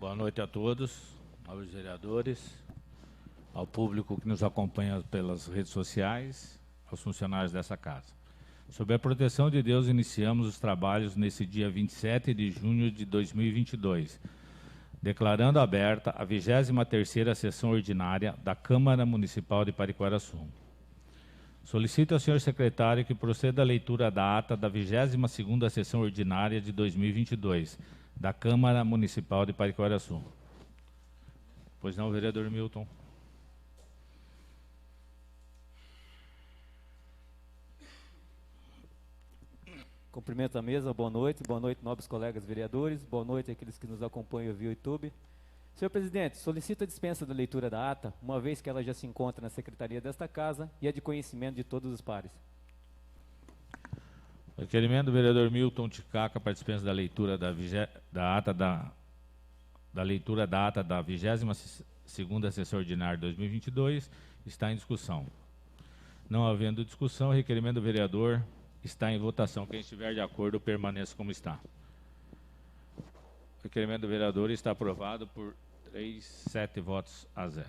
Boa noite a todos, aos vereadores, ao público que nos acompanha pelas redes sociais, aos funcionários dessa casa. Sob a proteção de Deus, iniciamos os trabalhos nesse dia 27 de junho de 2022, declarando aberta a 23ª sessão ordinária da Câmara Municipal de Pariquaraçu. Solicito ao senhor secretário que proceda à leitura da ata da 22ª sessão ordinária de 2022, da Câmara Municipal de Pariquaraçu. Pois não, vereador Milton. Cumprimento a mesa, boa noite, nobres colegas vereadores, boa noite àqueles que nos acompanham via YouTube. Senhor presidente, solicito a dispensa da leitura da ata, uma vez que ela já se encontra na secretaria desta casa e é de conhecimento de todos os pares. Requerimento do vereador Milton Ticaca para dispensa da leitura da ata da 22ª sessão ordinária de 2022 está em discussão. Não havendo discussão, o requerimento do vereador está em votação. Quem estiver de acordo, permaneça como está. O requerimento do vereador está aprovado por 7 votos a 0.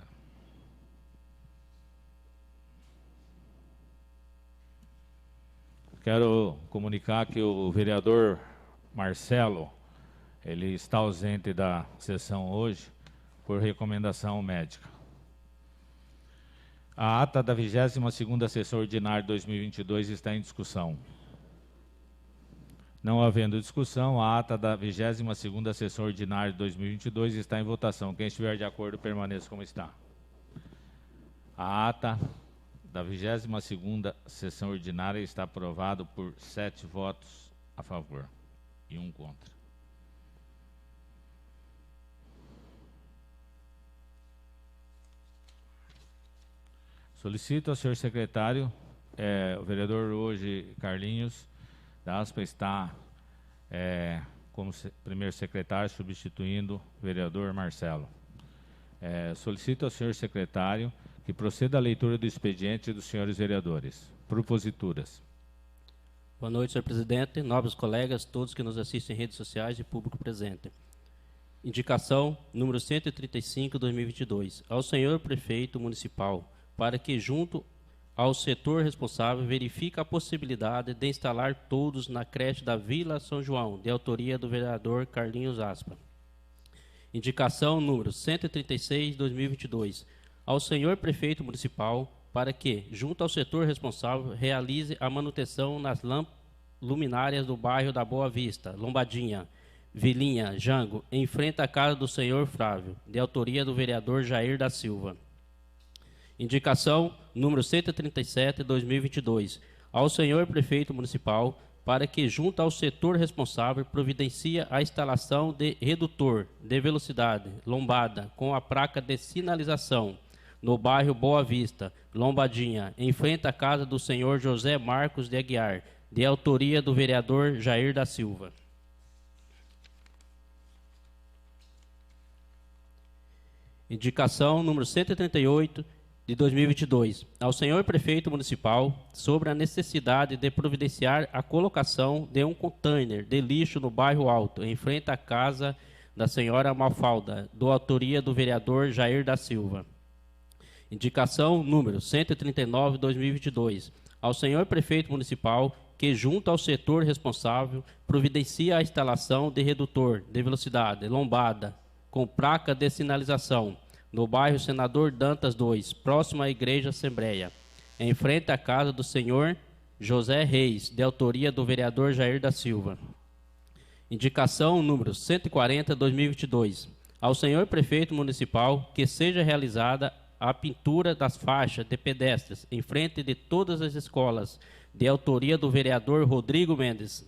Quero comunicar que o vereador Marcelo, ele está ausente da sessão hoje por recomendação médica. A ata da 22ª sessão ordinária de 2022 está em discussão. Não havendo discussão, a ata da 22ª sessão ordinária de 2022 está em votação. Quem estiver de acordo, permaneça como está. A ata da 22ª sessão ordinária está aprovado por 7 votos a favor e 1 contra. Solicito ao senhor secretário, o vereador hoje, Carlinhos da Aspa, está como primeiro secretário, substituindo o vereador Marcelo. Solicito ao senhor secretário que proceda à leitura do expediente dos senhores vereadores. Proposituras. Boa noite, senhor presidente, nobres colegas, todos que nos assistem em redes sociais e público presente. Indicação número 135/2022 ao senhor prefeito municipal para que, junto ao setor responsável, verifique a possibilidade de instalar toldos na creche da Vila São João, de autoria do vereador Carlinhos Aspa. Indicação número 136/2022 ao senhor prefeito municipal para que, junto ao setor responsável, realize a manutenção nas luminárias do bairro da Boa Vista, Lombadinha, Vilinha, Jango, em frente à casa do senhor Flávio, de autoria do vereador Jair da Silva. Indicação número 137/2022 ao senhor prefeito municipal para que, junto ao setor responsável, providencie a instalação de redutor de velocidade lombada com a placa de sinalização no bairro Boa Vista, Lombadinha, em frente à casa do senhor José Marcos de Aguiar, de autoria do vereador Jair da Silva. Indicação número 138 de 2022 ao senhor prefeito municipal sobre a necessidade de providenciar a colocação de um container de lixo no bairro Alto, em frente à casa da senhora Mafalda, do autoria do vereador Jair da Silva. Indicação número 139/2022 ao senhor prefeito municipal que, junto ao setor responsável, providencia a instalação de redutor de velocidade lombada com placa de sinalização no bairro Senador Dantas 2, próximo à Igreja Assembleia, em frente à casa do senhor José Reis, de autoria do vereador Jair da Silva. Indicação número 140/2022 ao senhor prefeito municipal que seja realizada a pintura das faixas de pedestres em frente de todas as escolas, de autoria do vereador Rodrigo Mendes.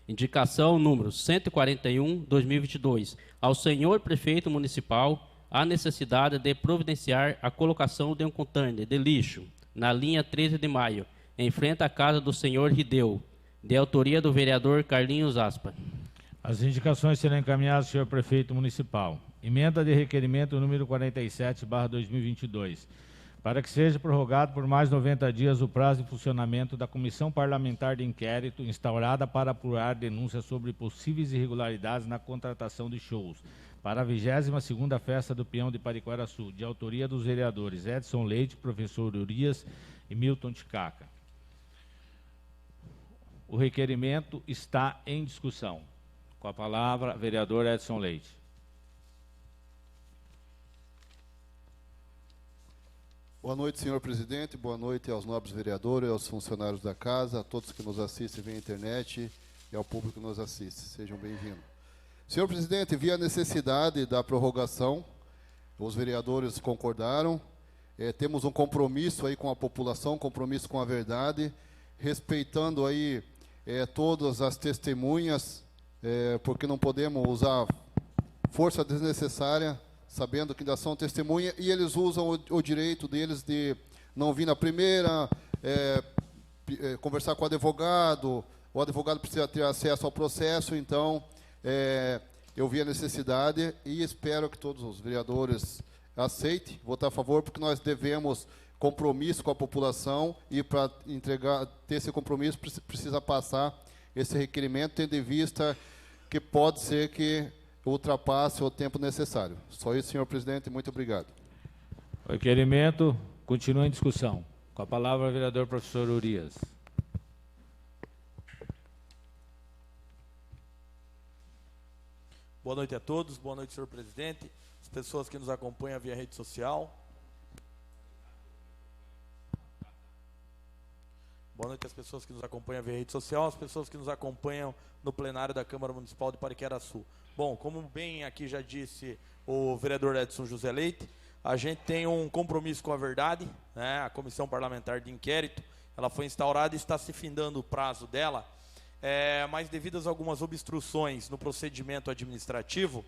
Indicação número 141/2022 ao senhor prefeito municipal a necessidade de providenciar a colocação de um container de lixo na linha 13 de maio, em frente à casa do senhor Rideu, de autoria do vereador Carlinhos Aspa. As indicações serão encaminhadas ao senhor prefeito municipal. Emenda de requerimento número 47/2022. Para que seja prorrogado por mais 90 dias o prazo de funcionamento da Comissão Parlamentar de Inquérito instaurada para apurar denúncias sobre possíveis irregularidades na contratação de shows, para a 22ª Festa do Peão de Pariquaraçu, de autoria dos vereadores Edson Leite, professor Urias e Milton Ticaca. O requerimento está em discussão. Com a palavra, vereador Edson Leite. Boa noite, senhor presidente. Boa noite aos nobres vereadores, aos funcionários da casa, a todos que nos assistem via internet e ao público que nos assiste. Sejam bem-vindos. Senhor presidente, vi a necessidade da prorrogação, os vereadores concordaram, temos um compromisso aí com a população, compromisso com a verdade, respeitando aí todas as testemunhas, porque não podemos usar força desnecessária, sabendo que ainda são testemunha, e eles usam o direito deles de não vir na primeira, conversar com o advogado precisa ter acesso ao processo, então eu vi a necessidade e espero que todos os vereadores aceitem, votar a favor, porque nós devemos compromisso com a população e para ter esse compromisso precisa passar esse requerimento, tendo em vista que pode ser que ultrapasse o tempo necessário. Só isso, senhor presidente, muito obrigado. O requerimento continua em discussão. Com a palavra, o vereador professor Urias. Boa noite a todos, boa noite, senhor presidente, as pessoas que nos acompanham via rede social. Boa noite às pessoas que nos acompanham via rede social, as pessoas que nos acompanham no plenário da Câmara Municipal de Pariqueraçu. Bom, como bem aqui já disse o vereador Edson José Leite, a gente tem um compromisso com a verdade, né? A Comissão Parlamentar de Inquérito, ela foi instaurada e está se findando o prazo dela, mas devido a algumas obstruções no procedimento administrativo,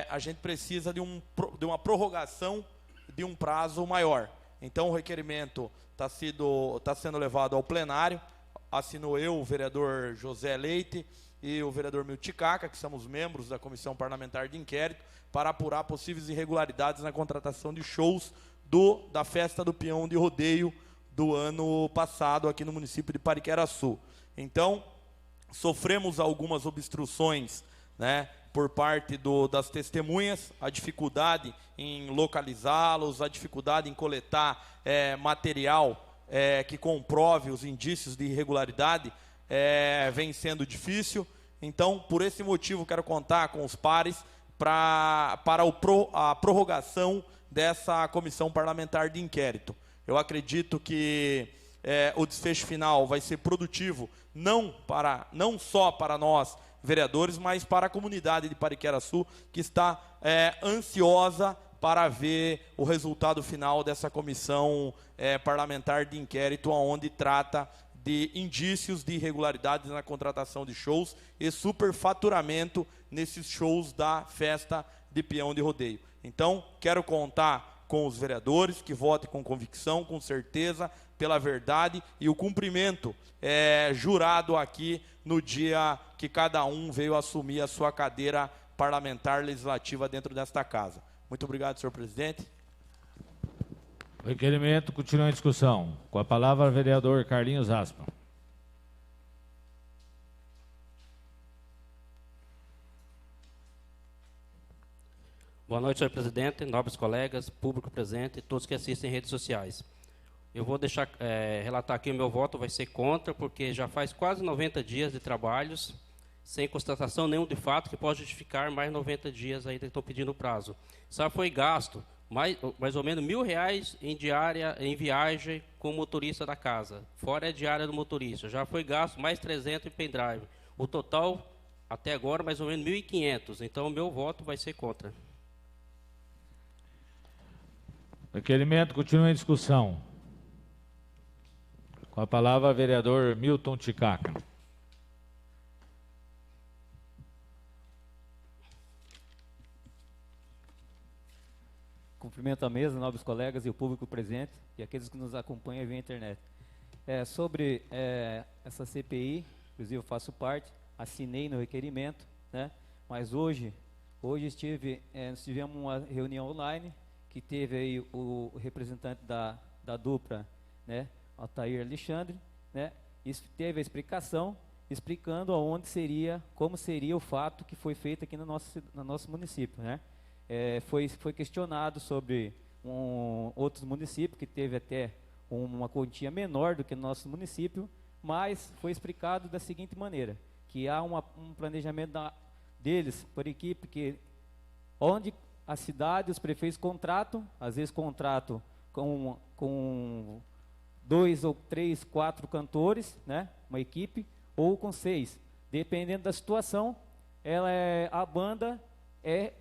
a gente precisa de uma prorrogação de um prazo maior. Então o requerimento está sendo levado ao plenário, assinou eu, o vereador José Leite e o vereador Milton Ticaca, que somos membros da Comissão Parlamentar de Inquérito, para apurar possíveis irregularidades na contratação de shows da Festa do Peão de Rodeio do ano passado aqui no município de Pariqueraçu. Então, sofremos algumas obstruções, né, por parte das testemunhas, a dificuldade em localizá-los, a dificuldade em coletar material que comprove os indícios de irregularidade, vem sendo difícil. Então, por esse motivo, quero contar com os pares para a prorrogação dessa comissão parlamentar de inquérito. Eu acredito que o desfecho final vai ser produtivo, não só para nós, vereadores, mas para a comunidade de Pariqueraçu, que está ansiosa para ver o resultado final dessa comissão parlamentar de inquérito, onde trata de indícios de irregularidades na contratação de shows e superfaturamento nesses shows da Festa de Peão de Rodeio. Então, quero contar com os vereadores que votem com convicção, com certeza, pela verdade e o cumprimento jurado aqui no dia que cada um veio assumir a sua cadeira parlamentar legislativa dentro desta casa. Muito obrigado, senhor presidente. O requerimento continua em discussão. Com a palavra, o vereador Carlinhos Aspa. Boa noite, senhor presidente, nobres colegas, público presente e todos que assistem em redes sociais. Eu vou deixar relatar aqui o meu voto, vai ser contra, porque já faz quase 90 dias de trabalhos, sem constatação nenhum de fato que pode justificar mais 90 dias ainda que estão pedindo prazo. Só foi gasto mais ou menos R$ 1.000 em viagem com o motorista da casa, fora a diária do motorista. Já foi gasto mais 300 em pendrive. O total, até agora, mais ou menos 1.500. Então, o meu voto vai ser contra. O requerimento continua em discussão. Com a palavra, o vereador Milton Ticaca. Cumprimento a mesa, nobres colegas e o público presente e aqueles que nos acompanham via internet. Sobre essa CPI, inclusive eu faço parte, assinei no requerimento, né? Mas hoje nós tivemos uma reunião online que teve aí o representante da dupla, né? Altair Alexandre, né? Isso teve a explicação explicando aonde seria, como seria o fato que foi feito aqui no nosso município, né? Foi questionado sobre outros municípios que teve até uma quantia menor do que o nosso município, mas foi explicado da seguinte maneira, que há um planejamento deles por equipe, que onde a cidade, os prefeitos contratam, às vezes contratam com 2 ou 3, 4 cantores, né, uma equipe, ou com 6, dependendo da situação. A banda é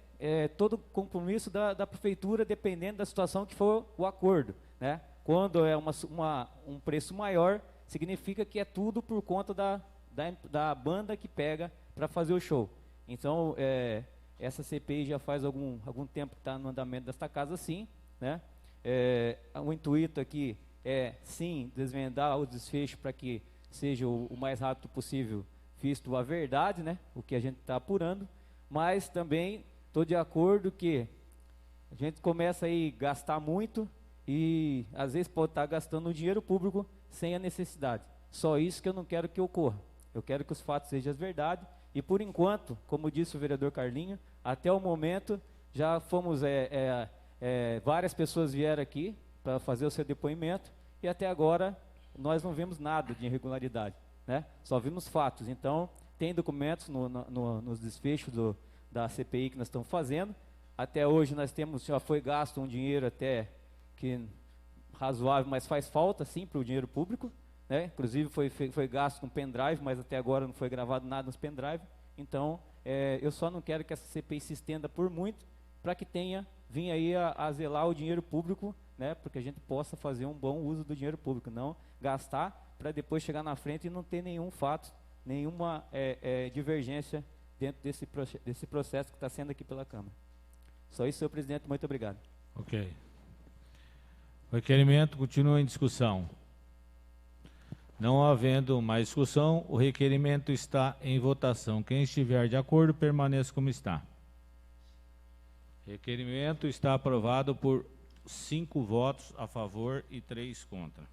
todo compromisso da prefeitura, dependendo da situação que for o acordo, né? Quando é um preço maior, significa que é tudo por conta da banda que pega para fazer o show. Então, essa CPI já faz algum tempo que está no andamento desta casa, sim, né? O intuito aqui é, sim, desvendar o desfecho para que seja o mais rápido possível, visto a verdade, né? O que a gente está apurando, mas também estou de acordo que a gente começa aí a gastar muito e às vezes pode estar gastando dinheiro público sem a necessidade. Só isso que eu não quero que ocorra. Eu quero que os fatos sejam as verdades. E por enquanto, como disse o vereador Carlinho, até o momento já fomos, várias pessoas vieram aqui para fazer o seu depoimento e até agora nós não vimos nada de irregularidade, né? Só vimos fatos. Então, tem documentos nos desfechos da CPI que nós estamos fazendo. Até hoje já foi gasto um dinheiro até que razoável, mas faz falta sim para o dinheiro público, né? Inclusive foi gasto com pendrive, mas até agora não foi gravado nada nos pendrive. Então, eu só não quero que essa CPI se estenda por muito, para que vim aí a zelar o dinheiro público, né? Porque a gente possa fazer um bom uso do dinheiro público, não gastar para depois chegar na frente e não ter nenhum fato, nenhuma divergência dentro desse processo que está sendo aqui pela Câmara. Só isso, senhor presidente, muito obrigado. Ok. O requerimento continua em discussão. Não havendo mais discussão, o requerimento está em votação. Quem estiver de acordo, permaneça como está. Requerimento está aprovado por 5 votos a favor e 3 contra.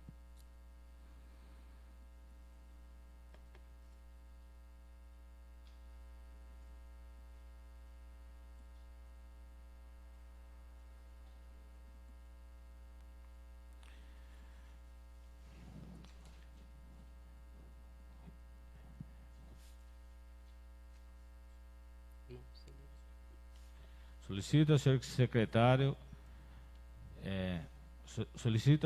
Solicito ao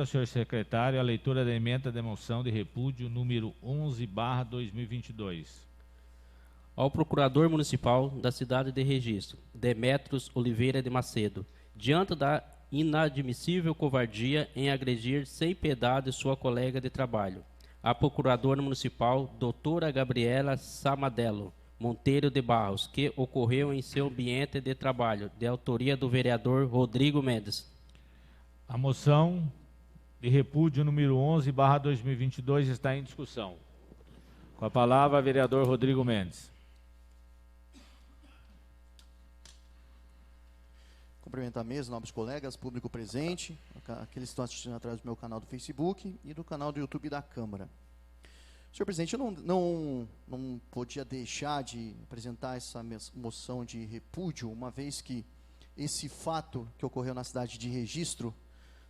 senhor secretário a leitura da emenda de moção de repúdio número 11/2022. Ao Procurador Municipal da Cidade de Registro, Demetrios Oliveira de Macedo, diante da inadmissível covardia em agredir sem piedade sua colega de trabalho, a Procuradora Municipal, doutora Gabriela Samadello Monteiro de Barros, que ocorreu em seu ambiente de trabalho, de autoria do vereador Rodrigo Mendes. A moção de repúdio número 11/2022 está em discussão. Com a palavra, o vereador Rodrigo Mendes. Cumprimentar a mesa, nobres colegas, público presente, aqueles que estão assistindo através do meu canal do Facebook e do canal do YouTube da Câmara. Senhor presidente, eu não podia deixar de apresentar essa moção de repúdio, uma vez que esse fato que ocorreu na cidade de Registro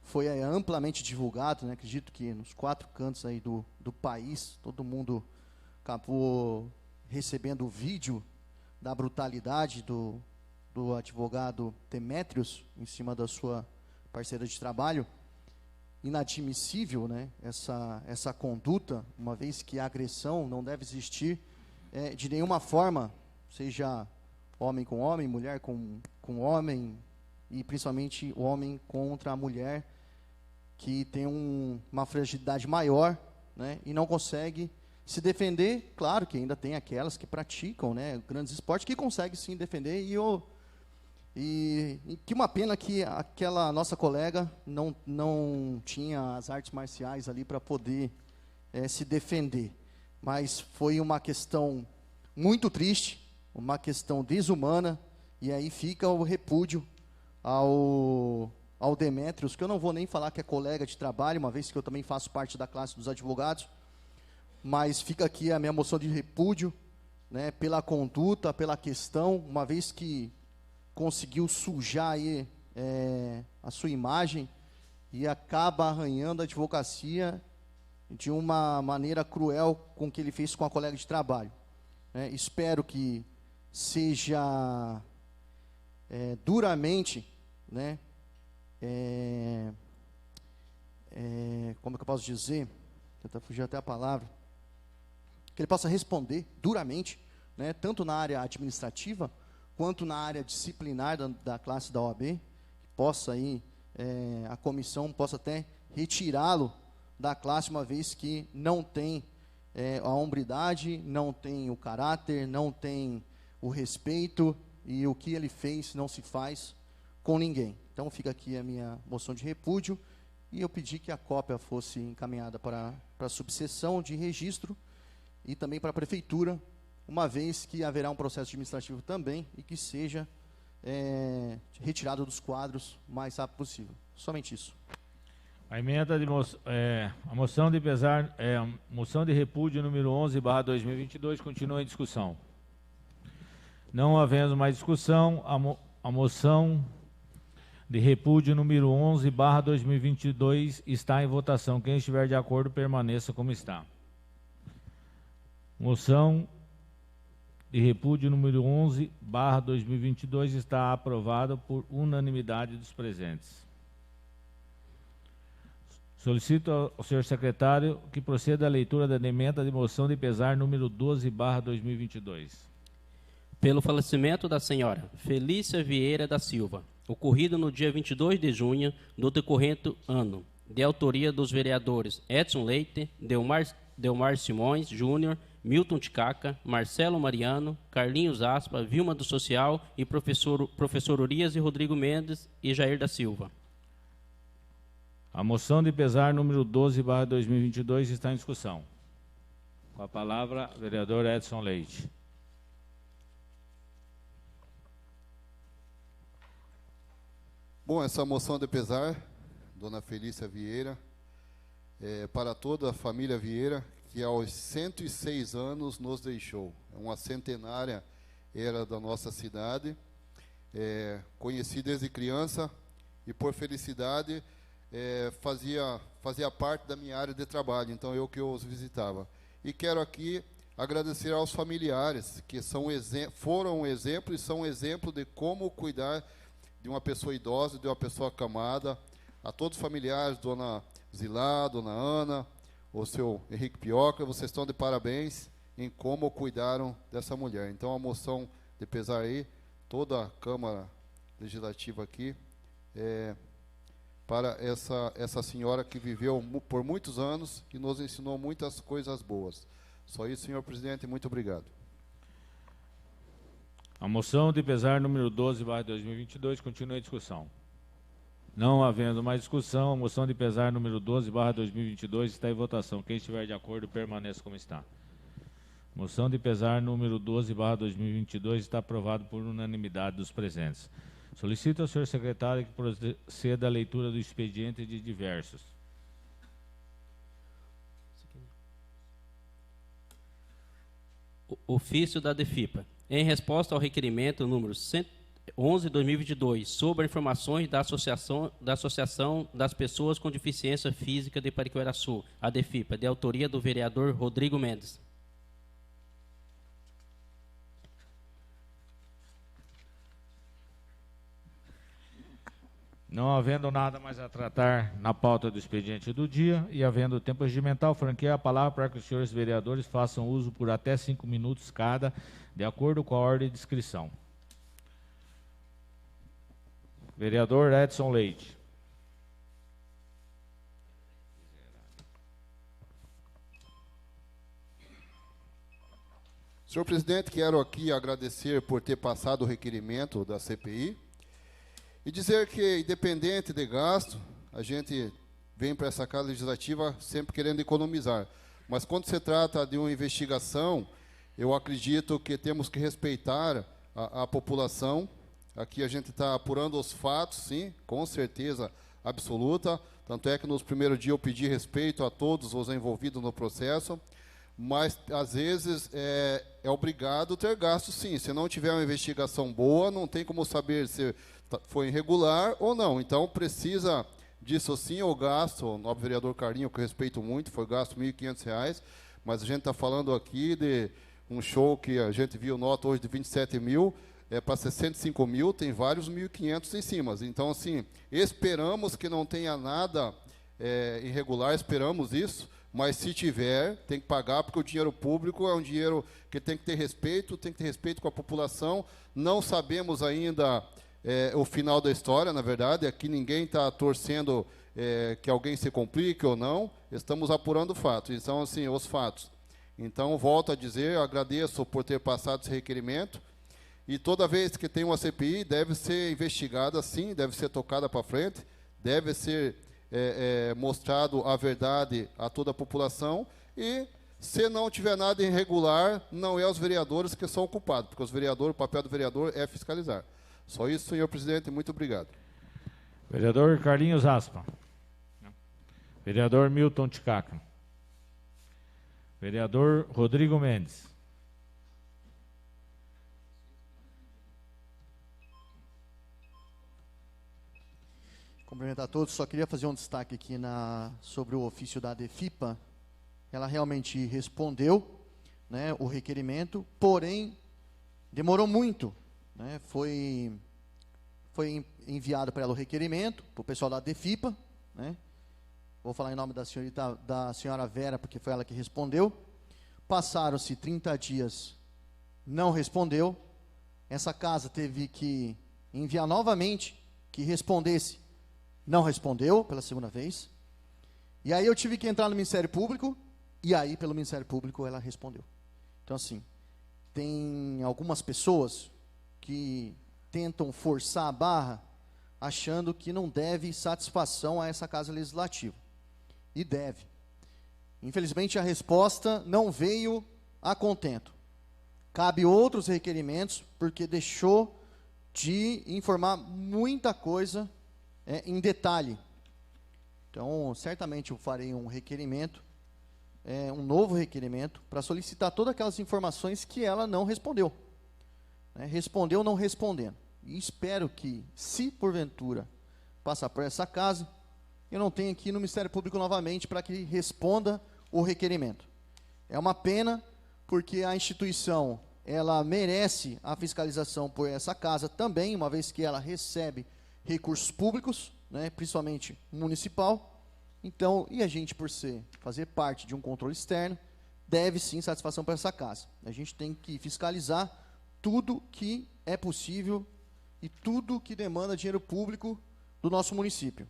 foi amplamente divulgado, né? Acredito que nos 4 cantos aí do país, todo mundo acabou recebendo o vídeo da brutalidade do advogado Demetrios em cima da sua parceira de trabalho. Inadmissível, né, essa conduta, uma vez que a agressão não deve existir de nenhuma forma, seja homem com homem, mulher com homem, e principalmente o homem contra a mulher, que tem uma fragilidade maior, né, e não consegue se defender. Claro que ainda tem aquelas que praticam, né, grandes esportes, que conseguem sim defender, e que uma pena que aquela nossa colega não tinha as artes marciais ali para poder se defender. Mas foi uma questão muito triste, uma questão desumana, e aí fica o repúdio ao Demetrios, que eu não vou nem falar que é colega de trabalho, uma vez que eu também faço parte da classe dos advogados, mas fica aqui a minha moção de repúdio, né, pela conduta, pela questão, uma vez que conseguiu sujar aí, a sua imagem e acaba arranhando a advocacia de uma maneira cruel com o que ele fez com a colega de trabalho. Espero que seja duramente, né, como é que eu posso dizer? Tentar fugir até a palavra. Que ele possa responder duramente, né, tanto na área administrativa, quanto na área disciplinar da classe da OAB, que possa aí, a comissão possa até retirá-lo da classe, uma vez que não tem a hombridade, não tem o caráter, não tem o respeito, e o que ele fez não se faz com ninguém. Então fica aqui a minha moção de repúdio, e eu pedi que a cópia fosse encaminhada para a subseção de registro e também para a prefeitura, uma vez que haverá um processo administrativo também, e que seja retirado dos quadros o mais rápido possível. Somente isso. A emenda de a moção de pesar, moção de repúdio número 11/2022 continua em discussão. Não havendo mais discussão, a moção de repúdio número 11/2022 está em votação. Quem estiver de acordo, permaneça como está. Moção de repúdio número 11/2022 está aprovada por unanimidade dos presentes. Solicito ao senhor secretário que proceda à leitura da emenda de moção de pesar número 12/2022. Pelo falecimento da senhora Felícia Vieira da Silva, ocorrido no dia 22 de junho do decorrente ano, de autoria dos vereadores Edson Leite, Delmar Simões Júnior, Milton Ticaca, Marcelo Mariano, Carlinhos Aspa, Vilma do Social e professor Urias e Rodrigo Mendes e Jair da Silva. A moção de pesar número 12/2022 está em discussão. Com a palavra, vereador Edson Leite. Bom, essa moção de pesar, dona Felícia Vieira, para toda a família Vieira, que aos 106 anos nos deixou. É uma centenária era da nossa cidade, conheci desde criança e, por felicidade, fazia parte da minha área de trabalho, então eu que os visitava. E quero aqui agradecer aos familiares, que foram um exemplo e são um exemplo de como cuidar de uma pessoa idosa, de uma pessoa acamada, a todos os familiares, dona Zilá, dona Ana, o seu Henrique Pioca, vocês estão de parabéns em como cuidaram dessa mulher. Então, a moção de pesar aí, toda a Câmara Legislativa aqui, para essa senhora que viveu por muitos anos e nos ensinou muitas coisas boas. Só isso, senhor presidente, muito obrigado. A moção de pesar número 12/2022 continua em discussão. Não havendo mais discussão, a moção de pesar número 12/2022 está em votação. Quem estiver de acordo, permaneça como está. Moção de pesar número 12/2022 está aprovado por unanimidade dos presentes. Solicito ao senhor secretário que proceda à leitura do expediente de diversos. Ofício da DEFIPA. Em resposta ao requerimento número 11/2022, sobre informações da Associação das Pessoas com Deficiência Física de Pariqueraçu, a DEFIPA, de autoria do vereador Rodrigo Mendes. Não havendo nada mais a tratar na pauta do expediente do dia e havendo tempo regimental, franqueio a palavra para que os senhores vereadores façam uso por até 5 minutos cada, de acordo com a ordem de inscrição. Vereador Edson Leite. Senhor presidente, quero aqui agradecer por ter passado o requerimento da CPI e dizer que, independente de gasto, a gente vem para essa casa legislativa sempre querendo economizar. Mas quando se trata de uma investigação, eu acredito que temos que respeitar a população. Aqui a gente está apurando os fatos, sim, com certeza absoluta. Tanto é que nos primeiros dias eu pedi respeito a todos os envolvidos no processo. mas às vezes é obrigado ter gasto sim. Se não tiver uma investigação boa, não tem como saber se foi irregular ou não. Então precisa disso sim. O gasto, o nobre vereador Carlinho, que eu respeito muito, foi gasto R$ 1.500, mas a gente está falando aqui de um show que a gente viu nota hoje de 27 mil, para 65 mil, tem vários 1.500 em cima. Então, assim, esperamos que não tenha nada irregular, esperamos isso, mas se tiver, tem que pagar, porque o dinheiro público é um dinheiro que tem que ter respeito com a população. Não sabemos ainda o final da história, na verdade, aqui ninguém está torcendo que alguém se complique ou não, estamos apurando fatos. Então, assim, os fatos. Então, volto a dizer, agradeço por ter passado esse requerimento, e toda vez que tem uma CPI, deve ser investigada, sim, deve ser tocada para frente, deve ser mostrado a verdade a toda a população, e se não tiver nada irregular, não é os vereadores que são culpados, porque o papel do vereador é fiscalizar. Só isso, senhor presidente, muito obrigado. Vereador Carlinhos Aspa. Vereador Milton Ticaca. Vereador Rodrigo Mendes. Cumprimentar a todos, só queria fazer um destaque aqui sobre o ofício da DEFIPA. Ela realmente respondeu, né, o requerimento, porém, demorou muito. Né, foi enviado para ela o requerimento, para o pessoal da DEFIPA, né, vou falar em nome da senhora Vera, porque foi ela que respondeu. Passaram-se 30 dias, não respondeu. Essa casa teve que enviar novamente que respondesse. Não respondeu pela segunda vez. E aí eu tive que entrar no Ministério Público, e aí pelo Ministério Público ela respondeu. Então, assim, tem algumas pessoas que tentam forçar a barra, achando que não deve satisfação a essa Casa Legislativa. E deve. Infelizmente, a resposta não veio a contento. Cabe outros requerimentos, porque deixou de informar muita coisa em detalhe. Então, certamente eu farei um requerimento, um novo requerimento, para solicitar todas aquelas informações que ela não respondeu. Respondeu não respondendo. E espero que, se porventura passar por essa casa, eu não tenha que ir no Ministério Público novamente para que responda o requerimento. É uma pena, porque a instituição, ela merece a fiscalização por essa casa também, uma vez que ela recebe recursos públicos, né, principalmente municipal. Então, e a gente, por fazer parte de um controle externo, deve sim satisfação para essa casa. A gente tem que fiscalizar tudo que é possível e tudo que demanda dinheiro público do nosso município.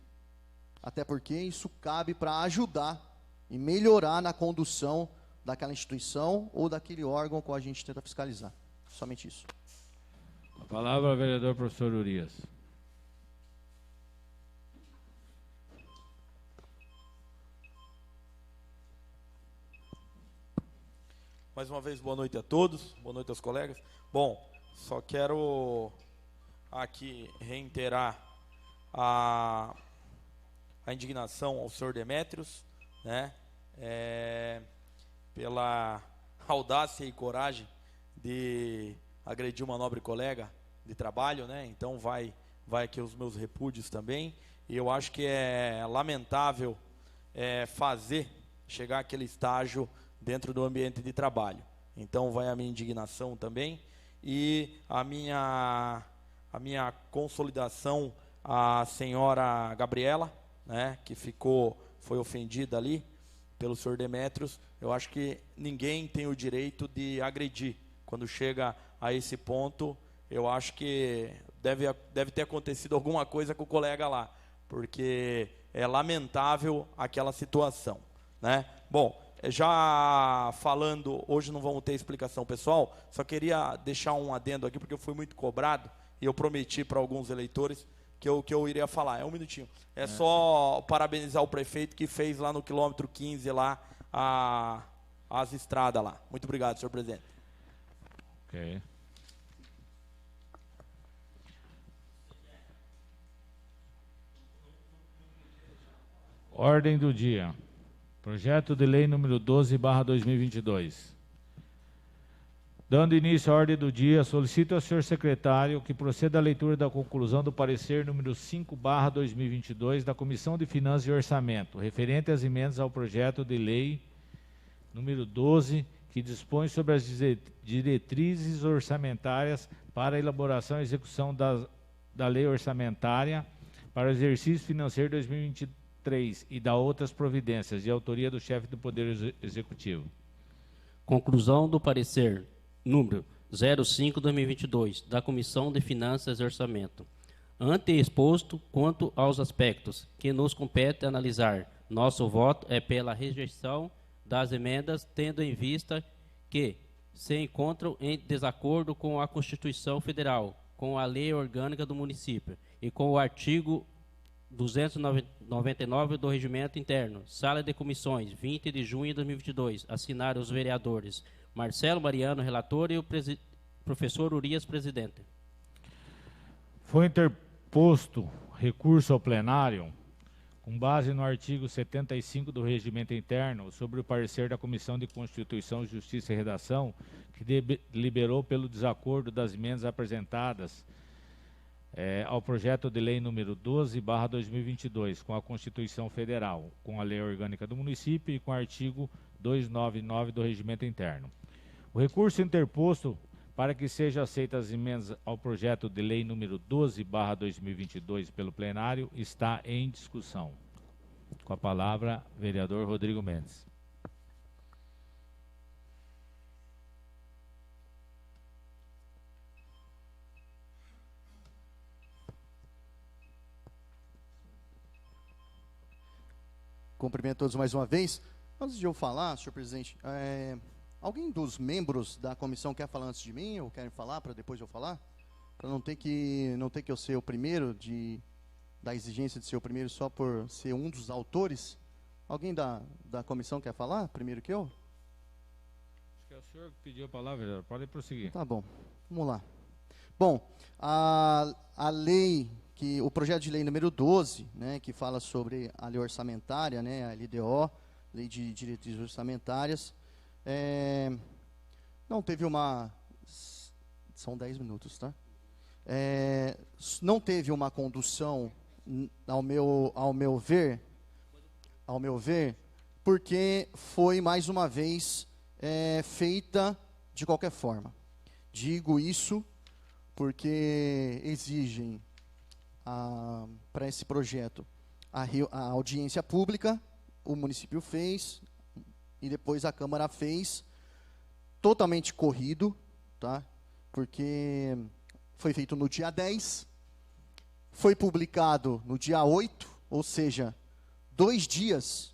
Até porque isso cabe para ajudar e melhorar na condução daquela instituição ou daquele órgão que a gente tenta fiscalizar. Somente isso. A palavra ao vereador professor Urias. Mais uma vez, boa noite a todos, boa noite aos colegas. Bom, só quero aqui reiterar a indignação ao senhor Demétrios, né, pela audácia e coragem de agredir uma nobre colega de trabalho, né. Então vai aqui os meus repúdios também. E eu acho que é lamentável fazer chegar àquele estágio dentro do ambiente de trabalho. Então vai a minha indignação também e a minha consolidação à senhora Gabriela, né, que foi ofendida ali pelo senhor Demétrios. Eu acho que ninguém tem o direito de agredir. Quando chega a esse ponto, eu acho que deve ter acontecido alguma coisa com o colega lá, porque é lamentável aquela situação, né? Bom, já falando, hoje não vamos ter explicação pessoal, só queria deixar um adendo aqui, porque eu fui muito cobrado, e eu prometi para alguns eleitores que eu iria falar. Um minutinho. Só parabenizar o prefeito que fez lá no quilômetro 15, lá, as estradas lá. Muito obrigado, senhor presidente. Ok. Ordem do dia. Projeto de lei número 12/2022. Dando início à ordem do dia, solicito ao senhor secretário que proceda à leitura da conclusão do parecer número 5/2022 da Comissão de Finanças e Orçamento, referente às emendas ao projeto de lei número 12, que dispõe sobre as diretrizes orçamentárias para a elaboração e execução da lei orçamentária para o exercício financeiro 2023 e da outras providências, de autoria do chefe do Poder Executivo. Conclusão do parecer número 05/2022 da Comissão de Finanças e Orçamento. Ante exposto, quanto aos aspectos que nos compete analisar, nosso voto é pela rejeição das emendas, tendo em vista que se encontram em desacordo com a Constituição Federal, com a Lei Orgânica do Município e com o artigo 299 do Regimento Interno. Sala de Comissões, 20 de junho de 2022. Assinaram os vereadores Marcelo Mariano, relator, e o professor Urias, presidente. Foi interposto recurso ao plenário, com base no artigo 75 do Regimento Interno, sobre o parecer da Comissão de Constituição, Justiça e Redação, que deliberou pelo desacordo das emendas apresentadas ao projeto de lei número 12/2022, com a Constituição Federal, com a Lei Orgânica do Município e com o artigo 299 do Regimento Interno. O recurso interposto para que sejam aceitas as emendas ao projeto de lei número 12/2022 pelo plenário está em discussão. Com a palavra, vereador Rodrigo Mendes. Cumprimento todos mais uma vez. Antes de eu falar, senhor presidente, alguém dos membros da comissão quer falar antes de mim, ou querem falar para depois eu falar? Para não ter que eu ser o primeiro, da exigência de ser o primeiro só por ser um dos autores. Alguém da comissão quer falar primeiro que eu? Acho que é o senhor que pediu a palavra, vereador. Pode prosseguir. Tá bom, vamos lá. Bom, a lei, o projeto de lei número 12, né, que fala sobre a lei orçamentária, né, a LDO, Lei de Diretrizes Orçamentárias, não teve uma... São 10 minutos, tá? Não teve uma condução, ao meu ver, porque foi, mais uma vez, feita de qualquer forma. Digo isso porque exigem, para esse projeto, a audiência pública, o município fez, e depois a Câmara fez, totalmente corrido, tá? Porque foi feito no dia 10, foi publicado no dia 8, ou seja, 2 dias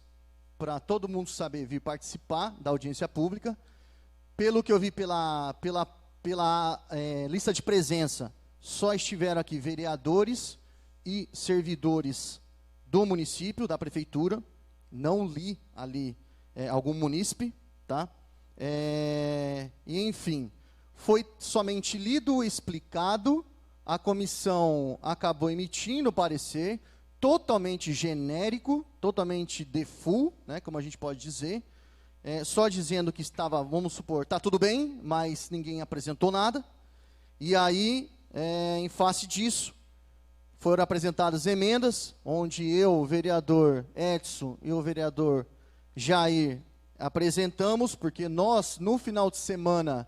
para todo mundo saber vir participar da audiência pública. Pelo que eu vi pela lista de presença, só estiveram aqui vereadores e servidores do município, da prefeitura. Não li ali algum munícipe, tá? E, enfim, foi somente lido, explicado, a comissão acabou emitindo o parecer totalmente genérico, totalmente default, né, como a gente pode dizer, só dizendo que estava, vamos supor, está tudo bem, mas ninguém apresentou nada. E aí, em face disso, foram apresentadas emendas, onde eu, o vereador Edson e o vereador Jair apresentamos, porque nós, no final de semana,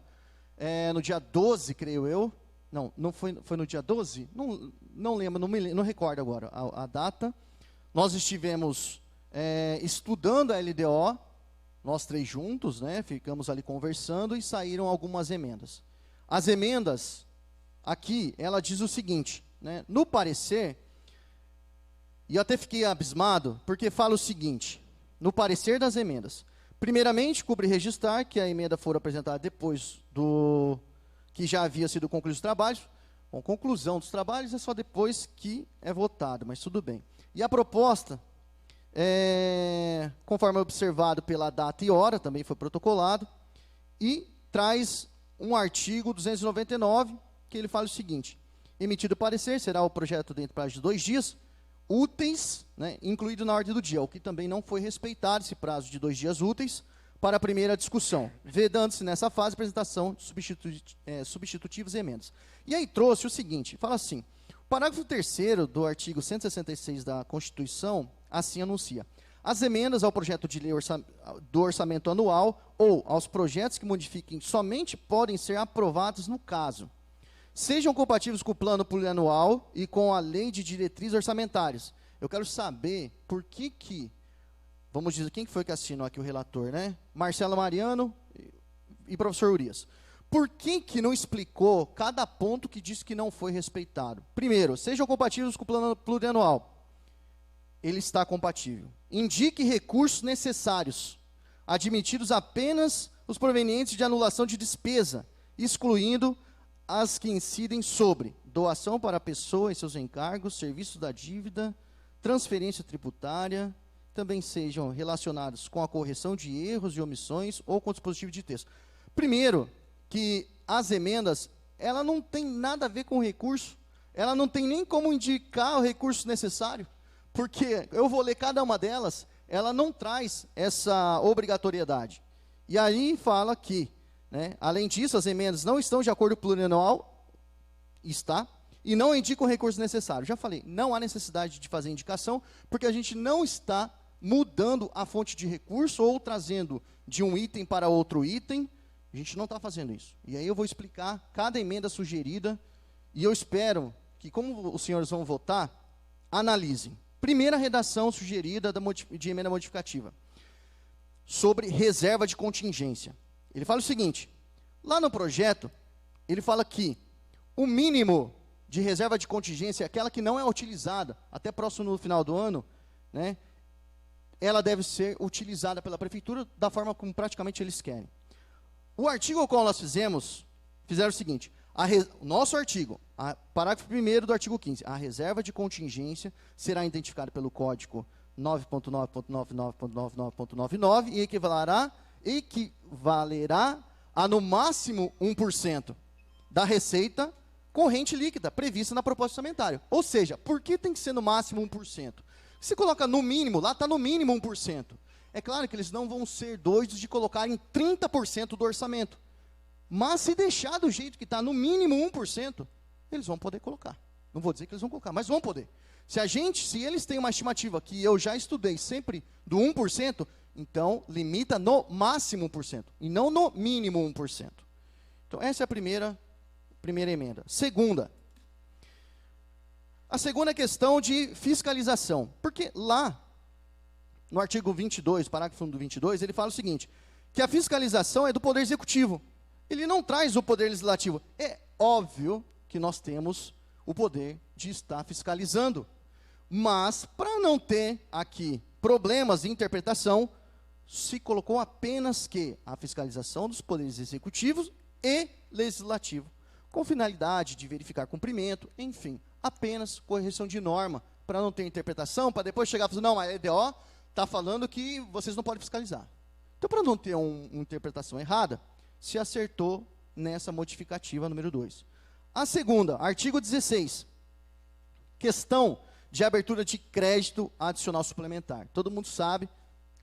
no dia 12, creio eu, não foi no dia 12? Não lembro, não recordo agora a data. Nós estivemos estudando a LDO, nós 3 juntos, né, ficamos ali conversando e saíram algumas emendas. As emendas, aqui, ela diz o seguinte, né, no parecer, e eu até fiquei abismado, porque fala o seguinte, no parecer das emendas: primeiramente, cumpre registrar que a emenda for apresentada depois que já havia sido concluídos os trabalhos. Bom, conclusão dos trabalhos é só depois que é votado, mas tudo bem. E a proposta, conforme observado pela data e hora, também foi protocolado, e traz um artigo 299, que ele fala o seguinte: emitido o parecer, será o projeto dentro de prazo de 2 dias, úteis, né, incluído na ordem do dia, o que também não foi respeitado esse prazo de 2 dias úteis para a primeira discussão, vedando-se nessa fase a apresentação de substitutivos e emendas. E aí trouxe o seguinte, fala assim, o parágrafo 3º do artigo 166 da Constituição, assim anuncia, as emendas ao projeto de lei do orçamento anual ou aos projetos que modifiquem somente podem ser aprovados no caso sejam compatíveis com o plano plurianual e com a lei de diretrizes orçamentárias. Eu quero saber por que vamos dizer, quem foi que assinou aqui o relator, né? Marcelo Mariano e professor Urias. Por que não explicou cada ponto que disse que não foi respeitado? Primeiro, sejam compatíveis com o plano plurianual. Ele está compatível. Indique recursos necessários, admitidos apenas os provenientes de anulação de despesa, excluindo as que incidem sobre doação para a pessoa e seus encargos, serviços da dívida, transferência tributária, também sejam relacionados com a correção de erros e omissões ou com o dispositivo de texto. Primeiro, que as emendas, ela não tem nada a ver com o recurso, ela não tem nem como indicar o recurso necessário, porque eu vou ler cada uma delas, ela não traz essa obrigatoriedade. E aí fala que, né, além disso, as emendas não estão de acordo com o plurianual, está, e não indicam o recurso necessário. Já falei, não há necessidade de fazer indicação, porque a gente não está mudando a fonte de recurso ou trazendo de um item para outro item, a gente não está fazendo isso. E aí eu vou explicar cada emenda sugerida, e eu espero que, como os senhores vão votar, analisem. Primeira redação sugerida de emenda modificativa, sobre reserva de contingência. Ele fala o seguinte, lá no projeto, ele fala que o mínimo de reserva de contingência, aquela que não é utilizada, até próximo no final do ano, né, ela deve ser utilizada pela prefeitura da forma como praticamente eles querem. O artigo ao qual nós fizeram o seguinte, nosso artigo, parágrafo 1º do artigo 15, a reserva de contingência será identificada pelo código 9.9.99.99.99 e equivalerá a no máximo 1% da receita corrente líquida prevista na proposta orçamentária. Ou seja, por que tem que ser no máximo 1%? Se coloca no mínimo, lá está no mínimo 1%. É claro que eles não vão ser doidos de colocar em 30% do orçamento. Mas se deixar do jeito que está, no mínimo 1%, eles vão poder colocar. Não vou dizer que eles vão colocar, mas vão poder. Se eles têm uma estimativa que eu já estudei sempre do 1%, então limita no máximo 1%, e não no mínimo 1%. Então essa é a primeira emenda. Segunda. A segunda é questão de fiscalização. Porque lá, no artigo 22, parágrafo 1 do 22, ele fala o seguinte, que a fiscalização é do Poder Executivo. Ele não traz o Poder Legislativo. É óbvio que nós temos o poder de estar fiscalizando. Mas, para não ter aqui problemas de interpretação, se colocou apenas que a fiscalização dos poderes executivos e legislativo, com finalidade de verificar cumprimento, enfim, apenas correção de norma, para não ter interpretação, para depois chegar e falar, não, a EDO está falando que vocês não podem fiscalizar. Então, para não ter uma interpretação errada, se acertou nessa modificativa número 2. A segunda, artigo 16, questão de abertura de crédito adicional suplementar. Todo mundo sabe,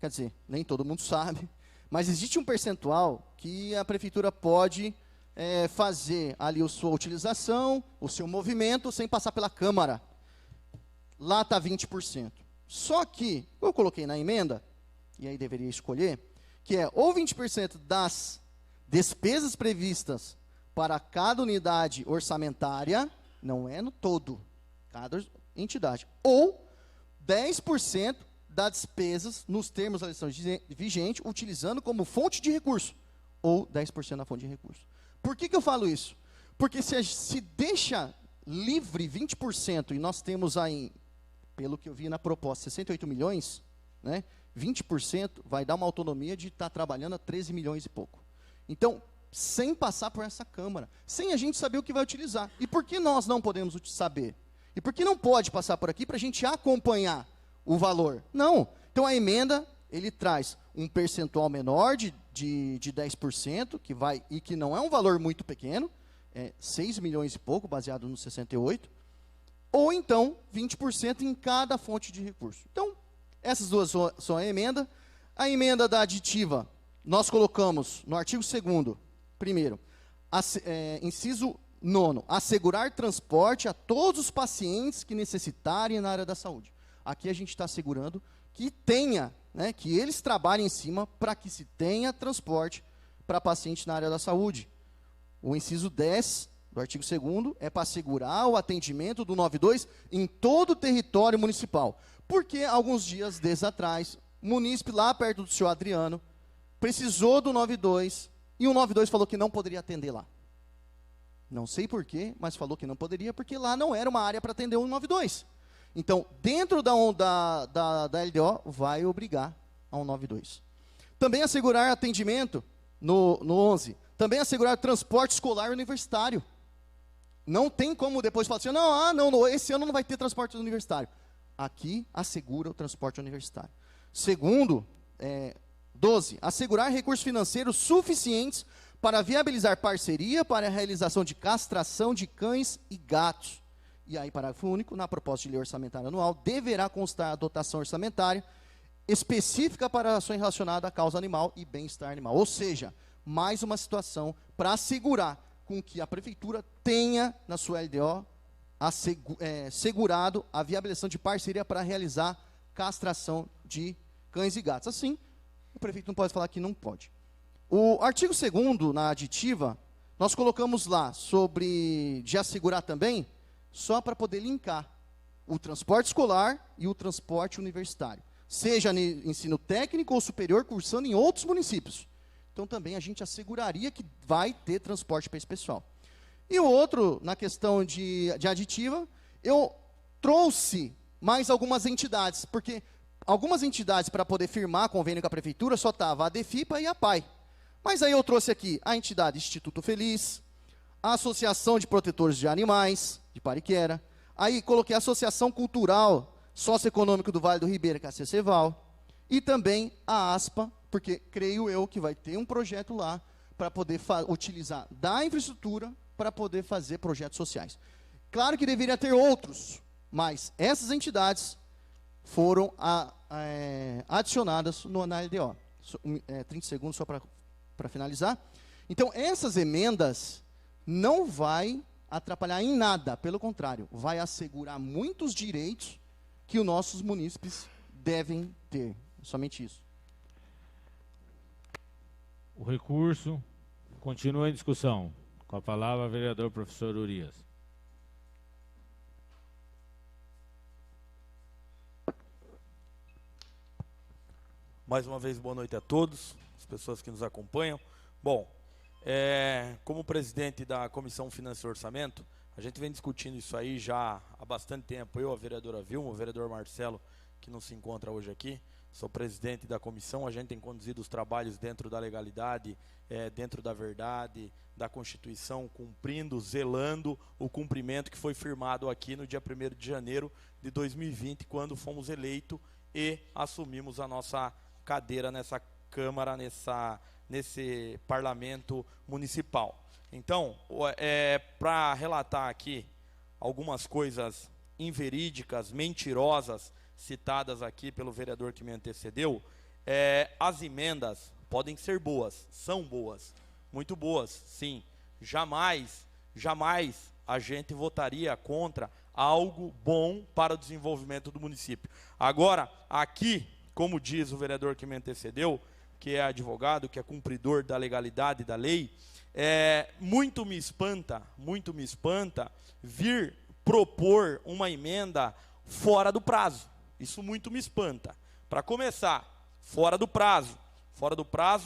quer dizer, nem todo mundo sabe, mas existe um percentual que a prefeitura pode fazer ali a sua utilização, o seu movimento, sem passar pela Câmara. Lá está 20%. Só que, eu coloquei na emenda, e aí deveria escolher, que é ou 20% das despesas previstas para cada unidade orçamentária, não é no todo, cada entidade, ou 10% das despesas nos termos da legislação vigente, utilizando como fonte de recurso, ou 10% na fonte de recurso. Por que eu falo isso? Porque se deixa livre 20%, e nós temos aí, pelo que eu vi na proposta, 68 milhões, né, 20% vai dar uma autonomia de estar trabalhando a 13 milhões e pouco. Então, sem passar por essa Câmara, sem a gente saber o que vai utilizar. E por que nós não podemos saber? E por que não pode passar por aqui para a gente acompanhar o valor? Não. Então, a emenda, ele traz um percentual menor de 10%, que não é um valor muito pequeno, é 6 milhões e pouco, baseado no 68, ou então 20% em cada fonte de recurso. Então, essas duas são a emenda. A emenda da aditiva, nós colocamos no artigo 2º, primeiro, inciso 9º, assegurar transporte a todos os pacientes que necessitarem na área da saúde. Aqui a gente está assegurando que tenha, né, que eles trabalhem em cima para que se tenha transporte para paciente na área da saúde. O inciso 10 do artigo 2º é para assegurar o atendimento do 92 em todo o território municipal. Porque alguns dias desde atrás, o munícipe lá perto do senhor Adriano precisou do 92 e o 92 falou que não poderia atender lá. Não sei porquê, mas falou que não poderia porque lá não era uma área para atender o 192. Então, dentro da LDO, vai obrigar ao 192. Também assegurar atendimento no 11. Também assegurar transporte escolar universitário. Não tem como depois falar assim, não, esse ano não vai ter transporte universitário. Aqui assegura o transporte universitário. Segundo, 12, assegurar recursos financeiros suficientes para viabilizar parceria para a realização de castração de cães e gatos. E aí, parágrafo único, na proposta de lei orçamentária anual, deverá constar a dotação orçamentária específica para ações relacionadas à causa animal e bem-estar animal. Ou seja, mais uma situação para assegurar com que a prefeitura tenha na sua LDO segurado a viabilização de parceria para realizar castração de cães e gatos. Assim, o prefeito não pode falar que não pode. O artigo 2º, na aditiva, nós colocamos lá sobre de assegurar também, só para poder linkar o transporte escolar e o transporte universitário, seja no ensino técnico ou superior, cursando em outros municípios. Então, também a gente asseguraria que vai ter transporte para esse pessoal. E o outro, na questão de aditiva, eu trouxe mais algumas entidades, porque algumas entidades, para poder firmar convênio com a prefeitura, só estava a DEFIPA e a PAI. Mas aí eu trouxe aqui a entidade Instituto Feliz, a Associação de Protetores de Animais, de Pariquera, aí coloquei a Associação Cultural Socioeconômico do Vale do Ribeira, que é a CCVAL, e também a ASPA, porque creio eu que vai ter um projeto lá para poder utilizar da infraestrutura para poder fazer projetos sociais. Claro que deveria ter outros, mas essas entidades foram adicionadas na LDO. 30 segundos só para finalizar. Então, essas emendas não vai atrapalhar em nada, pelo contrário, vai assegurar muitos direitos que os nossos munícipes devem ter. Somente isso. O recurso continua em discussão. Com a palavra, o vereador professor Urias. Mais uma vez, boa noite a todos, as pessoas que nos acompanham. Bom, como presidente da Comissão Finanças e Orçamento, a gente vem discutindo isso aí já há bastante tempo. Eu, a vereadora Vilma, o vereador Marcelo, que não se encontra hoje aqui, sou presidente da comissão. A gente tem conduzido os trabalhos dentro da legalidade, dentro da verdade, da Constituição, cumprindo, zelando o cumprimento que foi firmado aqui no dia 1º de janeiro de 2020, quando fomos eleitos e assumimos a nossa cadeira nessa Câmara, nesse Parlamento Municipal. Então, para relatar aqui algumas coisas inverídicas, mentirosas, citadas aqui pelo vereador que me antecedeu, as emendas podem ser boas, são boas, muito boas, sim. Jamais a gente votaria contra algo bom para o desenvolvimento do município. Agora, aqui, como diz o vereador que me antecedeu, que é advogado, que é cumpridor da legalidade da lei, muito me espanta vir propor uma emenda fora do prazo. Isso muito me espanta. Para começar, fora do prazo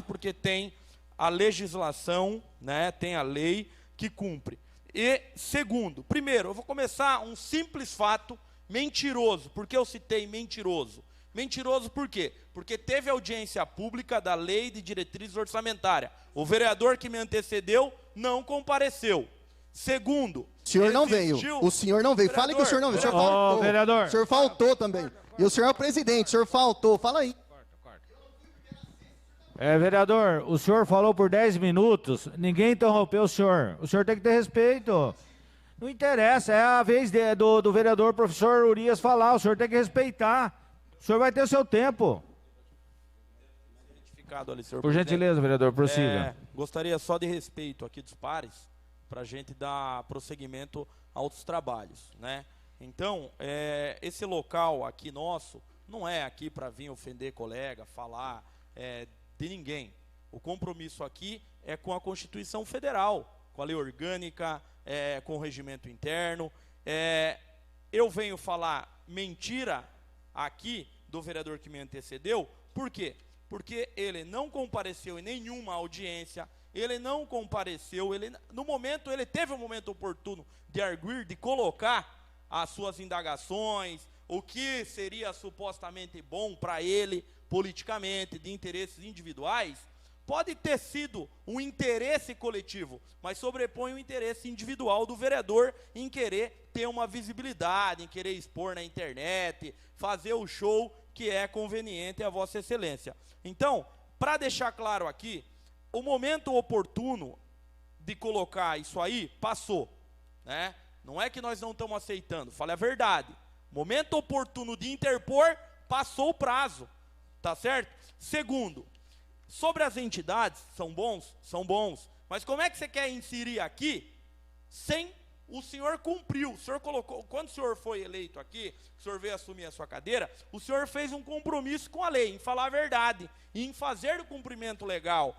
porque tem a legislação, né, tem a lei que cumpre. E segundo, primeiro, eu vou começar um simples fato mentiroso. Por que eu citei mentiroso? Mentiroso por quê? Porque teve audiência pública da lei de diretrizes orçamentárias. O vereador que me antecedeu não compareceu. Segundo, o senhor não veio. O senhor não veio. Vereador, Fale que o senhor não veio. O senhor faltou. Vereador. O senhor faltou também. E o senhor é o presidente. O senhor faltou. Fala aí. Vereador, o senhor falou por 10 minutos, ninguém interrompeu o senhor. O senhor tem que ter respeito. Não interessa, é a vez do vereador professor Urias falar, o senhor tem que respeitar. O senhor vai ter o seu tempo. Ali, senhor Por gentileza, vereador, prossiga. Gostaria só de respeito aqui dos pares, para a gente dar prosseguimento aos trabalhos, né? Então, esse local aqui nosso, não é aqui para vir ofender colega, falar de ninguém. O compromisso aqui é com a Constituição Federal, com a lei orgânica, com o regimento interno. Eu venho falar mentira aqui do vereador que me antecedeu, por quê? Porque ele não compareceu em nenhuma audiência, ele não compareceu, no momento, ele teve um momento oportuno de arguir, de colocar as suas indagações, o que seria supostamente bom para ele, politicamente, de interesses individuais, pode ter sido um interesse coletivo, mas sobrepõe o interesse individual do vereador em querer ter uma visibilidade, em querer expor na internet, fazer o show que é conveniente a Vossa Excelência. Então, para deixar claro aqui, o momento oportuno de colocar isso aí passou, né? Não é que nós não estamos aceitando, fale a verdade. Momento oportuno de interpor, passou o prazo, tá certo? Segundo, sobre as entidades, são bons? São bons. Mas como é que você quer inserir aqui sem o senhor cumpriu? O senhor colocou, quando o senhor foi eleito aqui, o senhor veio assumir a sua cadeira, o senhor fez um compromisso com a lei, em falar a verdade, em fazer o cumprimento legal.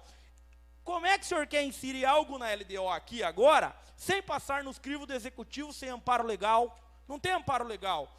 Como é que o senhor quer inserir algo na LDO aqui agora, sem passar nos crivos do executivo, sem amparo legal? Não tem amparo legal.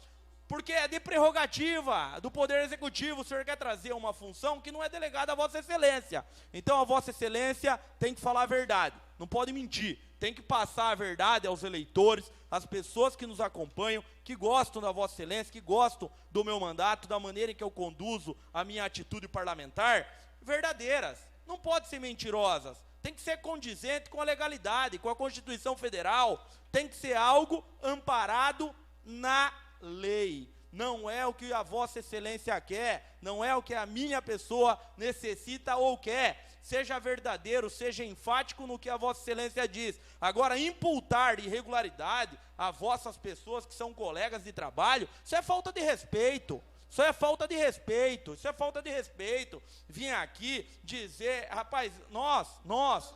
Porque é de prerrogativa do Poder Executivo, o senhor quer trazer uma função que não é delegada a Vossa Excelência. Então a Vossa Excelência tem que falar a verdade, não pode mentir, tem que passar a verdade aos eleitores, às pessoas que nos acompanham, que gostam da Vossa Excelência, que gostam do meu mandato, da maneira em que eu conduzo a minha atitude parlamentar, verdadeiras, não pode ser mentirosas, tem que ser condizente com a legalidade, com a Constituição Federal, tem que ser algo amparado na lei. Não é o que a Vossa Excelência quer, não é o que a minha pessoa necessita ou quer. Seja verdadeiro, seja enfático no que a Vossa Excelência diz. Agora, imputar irregularidade a vossas pessoas que são colegas de trabalho, isso é falta de respeito. Isso é falta de respeito, isso é falta de respeito. Vim aqui dizer, rapaz, nós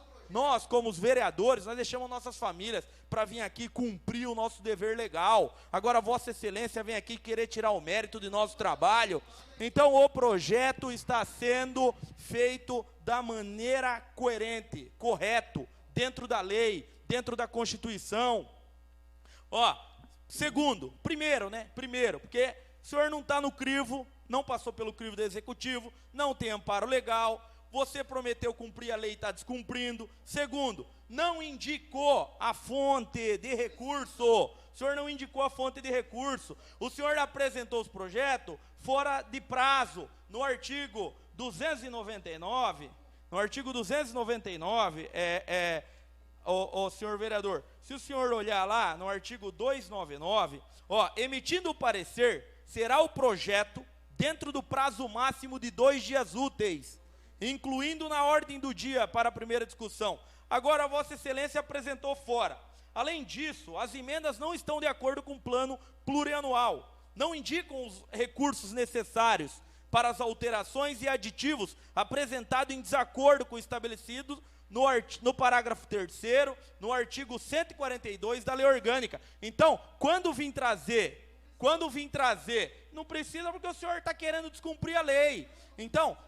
como os vereadores, nós deixamos nossas famílias para vir aqui cumprir o nosso dever legal. Agora Vossa Excelência vem aqui querer tirar o mérito de nosso trabalho. Então o projeto está sendo feito da maneira coerente, correto, dentro da lei, dentro da Constituição. Primeiro, porque o senhor não está no crivo, não passou pelo crivo do Executivo, não tem amparo legal, você prometeu cumprir a lei e está descumprindo. Segundo, não indicou a fonte de recurso. O senhor não indicou a fonte de recurso. O senhor apresentou os projetos fora de prazo. No artigo 299, senhor vereador, se o senhor olhar lá no artigo 299, emitindo o parecer, será o projeto dentro do prazo máximo de 2 dias úteis, incluindo na ordem do dia para a primeira discussão. Agora, a Vossa Excelência apresentou fora. Além disso, as emendas não estão de acordo com o plano plurianual, não indicam os recursos necessários para as alterações e aditivos apresentados em desacordo com o estabelecido no parágrafo 3º, no artigo 142 da Lei Orgânica. Então, quando vim trazer, não precisa, porque o senhor está querendo descumprir a lei. Então,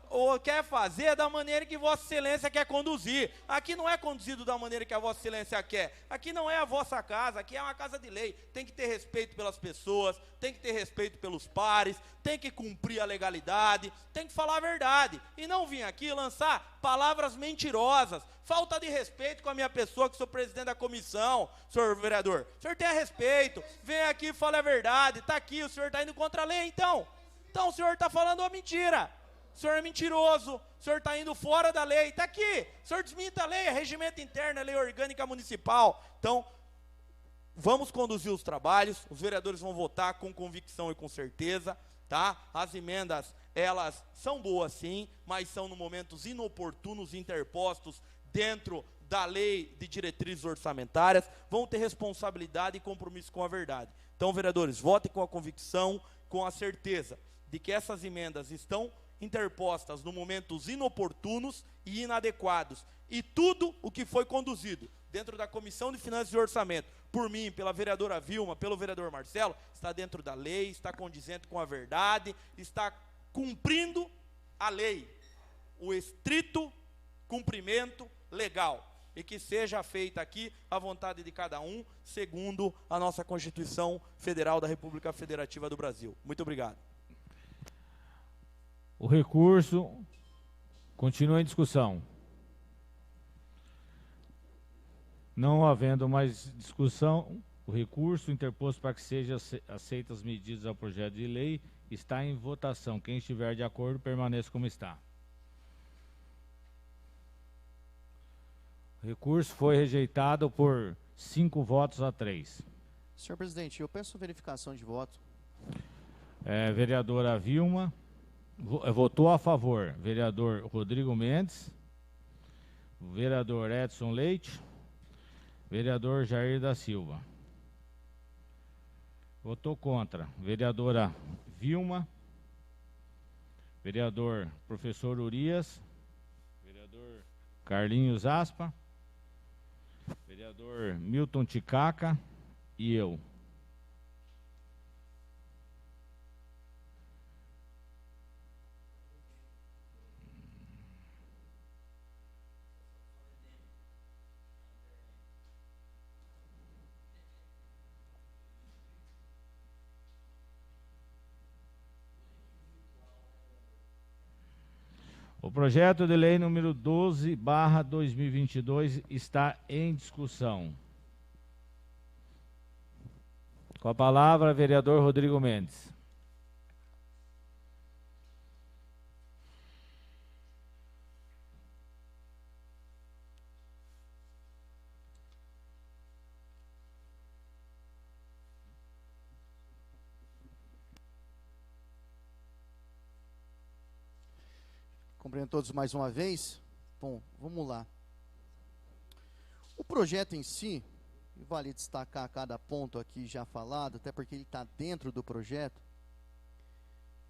quer fazer da maneira que Vossa Excelência quer conduzir. Aqui não é conduzido da maneira que a Vossa Excelência quer. Aqui não é a vossa casa, aqui é uma casa de lei. Tem que ter respeito pelas pessoas, tem que ter respeito pelos pares, tem que cumprir a legalidade, tem que falar a verdade. E não vir aqui lançar palavras mentirosas, falta de respeito com a minha pessoa, que sou presidente da comissão, senhor vereador. O senhor tenha respeito, vem aqui e fale a verdade. Está aqui, o senhor está indo contra a lei, então. Então o senhor está falando uma mentira. O senhor é mentiroso, o senhor está indo fora da lei, está aqui, o senhor desminta a lei, é regimento interno, é lei orgânica municipal. Então, vamos conduzir os trabalhos, os vereadores vão votar com convicção e com certeza, tá? As emendas, elas são boas sim, mas são no momentos inoportunos, interpostos dentro da lei de diretrizes orçamentárias, vão ter responsabilidade e compromisso com a verdade. Então, vereadores, votem com a convicção, com a certeza de que essas emendas estão interpostas no momentos inoportunos e inadequados. E tudo o que foi conduzido dentro da Comissão de Finanças e Orçamento, por mim, pela vereadora Vilma, pelo vereador Marcelo, está dentro da lei, está condizente com a verdade, está cumprindo a lei, o estrito cumprimento legal, e que seja feita aqui a vontade de cada um, segundo a nossa Constituição Federal da República Federativa do Brasil. Muito obrigado. O recurso continua em discussão. Não havendo mais discussão, o recurso interposto para que sejam aceitas as medidas ao projeto de lei está em votação. Quem estiver de acordo, permaneça como está. O recurso foi rejeitado por 5 votos a 3. Senhor presidente, eu peço verificação de voto. Vereadora Vilma votou a favor. Vereador Rodrigo Mendes, vereador Edson Leite, vereador Jair da Silva. Votou contra. Vereadora Vilma, vereador professor Urias, vereador Carlinhos Aspa, vereador Milton Ticaca e eu. O projeto de lei número 12/2022 está em discussão. Com a palavra, vereador Rodrigo Mendes. Cumprimento todos mais uma vez. Bom, vamos lá. O projeto em si, vale destacar cada ponto aqui já falado, até porque ele está dentro do projeto.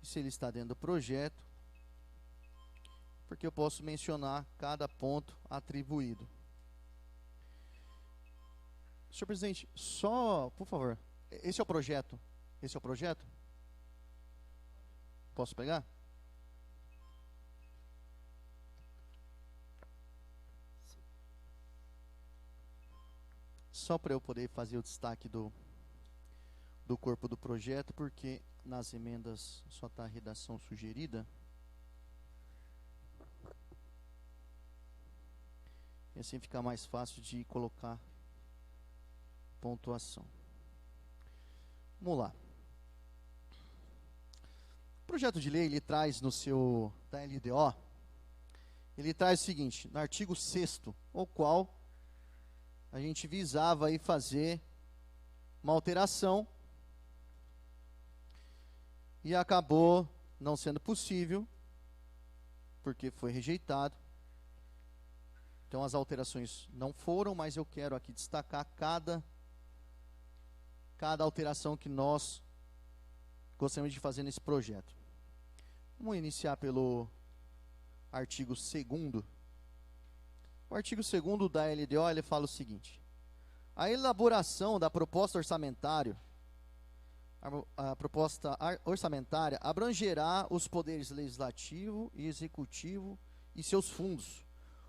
E se ele está dentro do projeto, porque eu posso mencionar cada ponto atribuído. Senhor presidente, só, por favor, esse é o projeto? Esse é o projeto? Posso pegar? Só para eu poder fazer o destaque do corpo do projeto, porque nas emendas só está a redação sugerida. E assim fica mais fácil de colocar pontuação. Vamos lá. O projeto de lei, ele traz no seu da LDO, ele traz o seguinte, no artigo 6º, o qual a gente visava aí fazer uma alteração e acabou não sendo possível, porque foi rejeitado. Então as alterações não foram, mas eu quero aqui destacar cada alteração que nós gostaríamos de fazer nesse projeto. Vamos iniciar pelo artigo 2º. O artigo 2º da LDO, ele fala o seguinte: a elaboração da proposta orçamentária, abrangerá os poderes legislativo e executivo e seus fundos,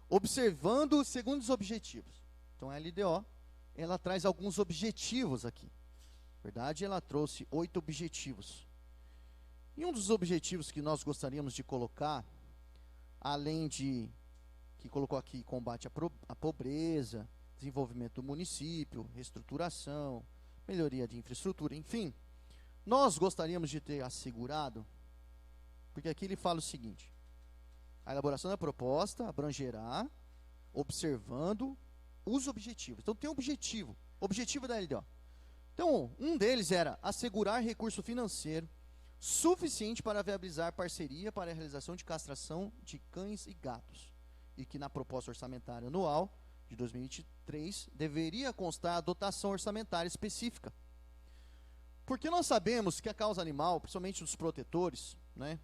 observando os seguintes objetivos. Então a LDO, ela traz alguns objetivos aqui. Na verdade, ela trouxe 8 objetivos. E um dos objetivos que nós gostaríamos de colocar, além de que colocou aqui combate à pobreza, desenvolvimento do município, reestruturação, melhoria de infraestrutura, enfim. Nós gostaríamos de ter assegurado, porque aqui ele fala o seguinte: a elaboração da proposta abrangerá, observando os objetivos. Então tem um objetivo da LDO. Então, um deles era assegurar recurso financeiro suficiente para viabilizar parceria para a realização de castração de cães e gatos, e que na proposta orçamentária anual de 2023, deveria constar a dotação orçamentária específica. Porque nós sabemos que a causa animal, principalmente dos protetores, né,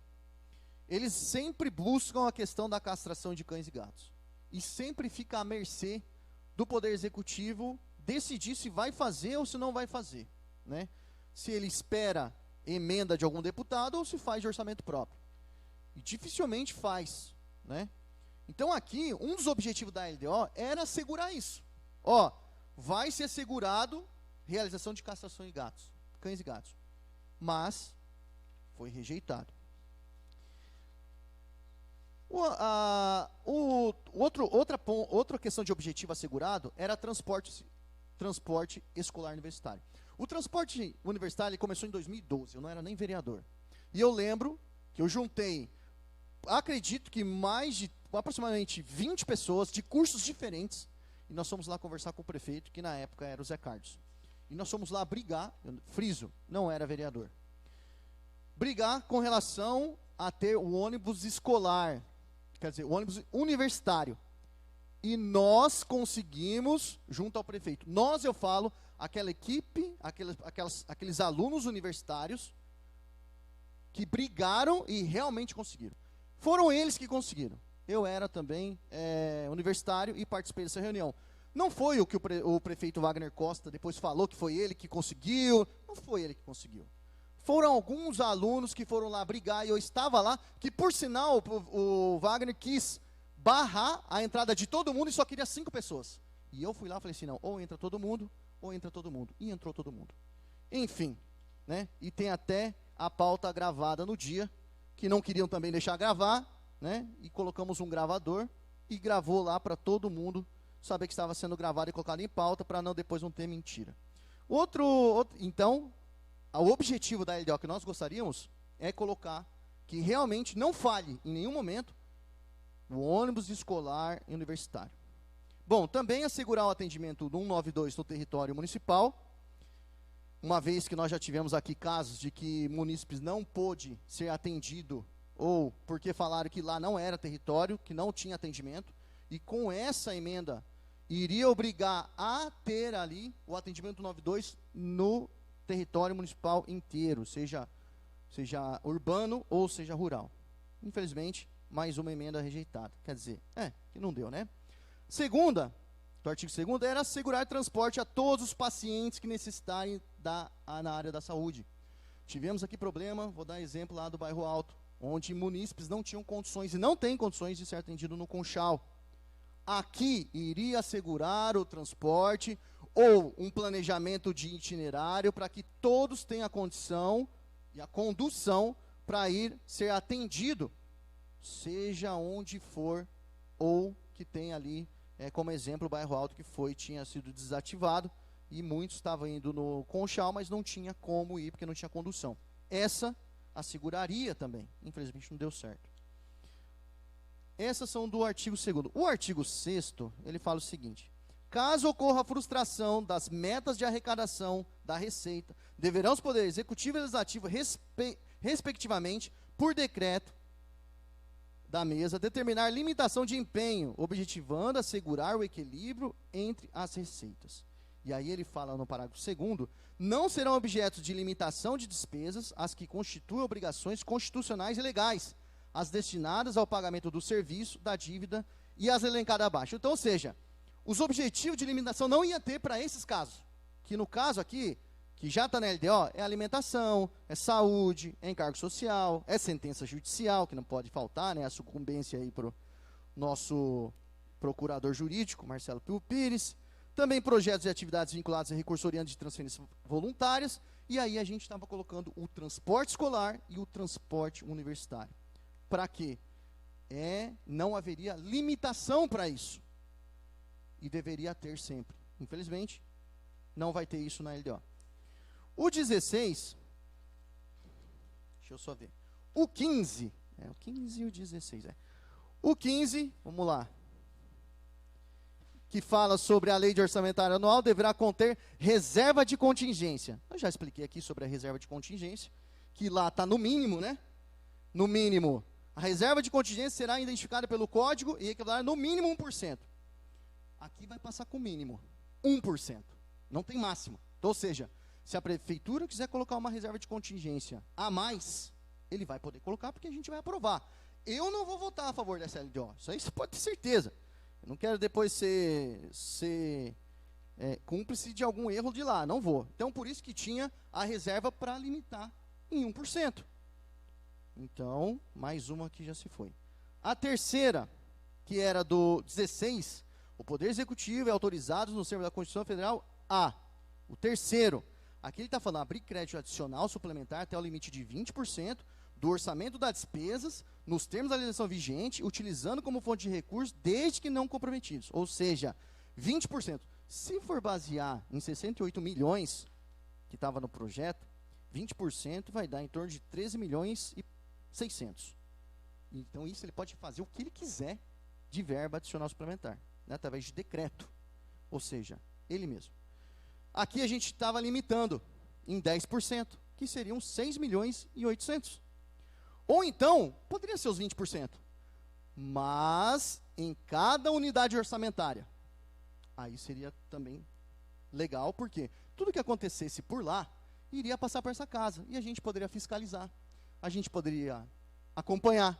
eles sempre buscam a questão da castração de cães e gatos. E sempre fica à mercê do Poder Executivo decidir se vai fazer ou se não vai fazer, né? Se ele espera emenda de algum deputado ou se faz de orçamento próprio. E dificilmente faz, né? Então aqui, um dos objetivos da LDO era assegurar isso. Ó, vai ser assegurado realização de castração de gatos, cães e gatos. Mas foi rejeitado. Outra questão de objetivo assegurado era transporte escolar universitário. O transporte universitário ele começou em 2012, eu não era nem vereador. E eu lembro que eu juntei, acredito que mais de aproximadamente 20 pessoas de cursos diferentes, e nós fomos lá conversar com o prefeito, que na época era o Zé Carlos. E nós fomos lá brigar, friso, não era vereador, brigar com relação a ter o ônibus escolar, quer dizer, o ônibus universitário. E nós conseguimos, junto ao prefeito, nós, eu falo, aquela equipe, aqueles alunos universitários que brigaram e realmente conseguiram. Foram eles que conseguiram. Eu era também universitário e participei dessa reunião. Não foi o que o prefeito Wagner Costa depois falou que foi ele que conseguiu, não foi ele que conseguiu. Foram alguns alunos que foram lá brigar e eu estava lá, que por sinal o Wagner quis barrar a entrada de todo mundo e só queria 5 pessoas. E eu fui lá e falei assim, não, ou entra todo mundo, ou entra todo mundo. E entrou todo mundo. Enfim, né? E tem até a pauta gravada no dia, que não queriam também deixar gravar, né? E colocamos um gravador e gravou lá para todo mundo saber que estava sendo gravado e colocado em pauta para depois não ter mentira. Então, o objetivo da LDO que nós gostaríamos é colocar que realmente não falhe em nenhum momento o ônibus escolar e universitário. Bom, também assegurar o atendimento do 192 no território municipal, uma vez que nós já tivemos aqui casos de que munícipes não pôde ser atendido, ou porque falaram que lá não era território, que não tinha atendimento, e com essa emenda iria obrigar a ter ali o atendimento do 92 no território municipal inteiro, seja urbano ou seja rural. Infelizmente, mais uma emenda rejeitada. Quer dizer, que não deu, né? Segunda, do artigo 2º, era assegurar transporte a todos os pacientes que necessitarem na área da saúde. Tivemos aqui problema, vou dar exemplo lá do bairro Alto, onde munícipes não tinham condições e não têm condições de ser atendido no Conchal. Aqui iria assegurar o transporte ou um planejamento de itinerário para que todos tenham a condição e a condução para ir ser atendido, seja onde for, ou que tem ali, como exemplo, o bairro Alto que tinha sido desativado, e muitos estavam indo no Conchal, mas não tinha como ir, porque não tinha condução. Essa asseguraria também, infelizmente não deu certo. Essas são do artigo 2º. O artigo 6º, ele fala o seguinte: caso ocorra a frustração das metas de arrecadação da Receita, deverão os poderes executivo e legislativo, respectivamente, por decreto da mesa, determinar limitação de empenho, objetivando assegurar o equilíbrio entre as receitas. E aí ele fala no parágrafo 2º, não serão objetos de limitação de despesas as que constituem obrigações constitucionais e legais, as destinadas ao pagamento do serviço, da dívida e as elencadas abaixo. Então, ou seja, os objetivos de limitação não ia ter para esses casos, que no caso aqui, que já está na LDO, é alimentação, é saúde, é encargo social, é sentença judicial, que não pode faltar, né, a sucumbência aí para o nosso procurador jurídico, Marcelo Pio Pires, também projetos e atividades vinculados a recursos oriundos de transferências voluntárias, e aí a gente estava colocando o transporte escolar e o transporte universitário. Para quê? Não haveria limitação para isso. E deveria ter sempre. Infelizmente, não vai ter isso na LDO. O 16, deixa eu só ver. O 15, o 15 e o 16, O 15, vamos lá, que fala sobre a lei de orçamentário anual, deverá conter reserva de contingência. Eu já expliquei aqui sobre a reserva de contingência, que lá está no mínimo, né? No mínimo, a reserva de contingência será identificada pelo código e equivalerá no mínimo 1%. Aqui vai passar com o mínimo, 1%. Não tem máximo. Então, ou seja, se a prefeitura quiser colocar uma reserva de contingência a mais, ele vai poder colocar, porque a gente vai aprovar. Eu não vou votar a favor dessa LDO. Isso aí você pode ter certeza. Eu não quero depois ser cúmplice de algum erro de lá. Não vou. Então, por isso que tinha a reserva para limitar em 1%. Então, mais uma que já se foi. A terceira, que era do 16, o Poder Executivo é autorizado nos termos da Constituição Federal a. O terceiro, aqui ele está falando abrir crédito adicional suplementar até o limite de 20% do orçamento das despesas, nos termos da legislação vigente, utilizando como fonte de recursos, desde que não comprometidos. Ou seja, 20%. Se for basear em 68 milhões, que estava no projeto, 20% vai dar em torno de 13 milhões e 600. Então, isso ele pode fazer o que ele quiser de verba adicional suplementar, né, através de decreto. Ou seja, ele mesmo. Aqui a gente estava limitando em 10%, que seriam 6 milhões e 800. Ou então, poderia ser os 20%, mas em cada unidade orçamentária. Aí seria também legal, porque tudo que acontecesse por lá, iria passar por essa casa, e a gente poderia fiscalizar, a gente poderia acompanhar,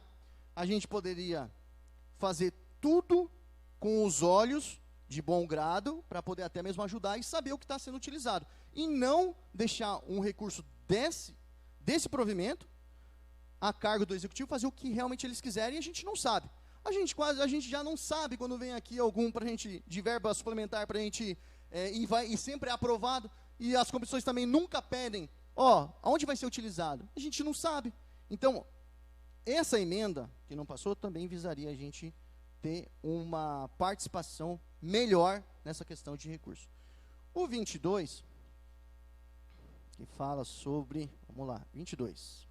a gente poderia fazer tudo com os olhos de bom grado, para poder até mesmo ajudar e saber o que está sendo utilizado. E não deixar um recurso desse provimento a cargo do executivo fazer o que realmente eles quiserem e a gente não sabe. A gente já não sabe quando vem aqui algum pra gente, de verba suplementar para a gente e sempre é aprovado, e as comissões também nunca pedem, aonde vai ser utilizado? A gente não sabe. Então, essa emenda que não passou também visaria a gente ter uma participação melhor nessa questão de recurso. O 22, que fala sobre, vamos lá, 22.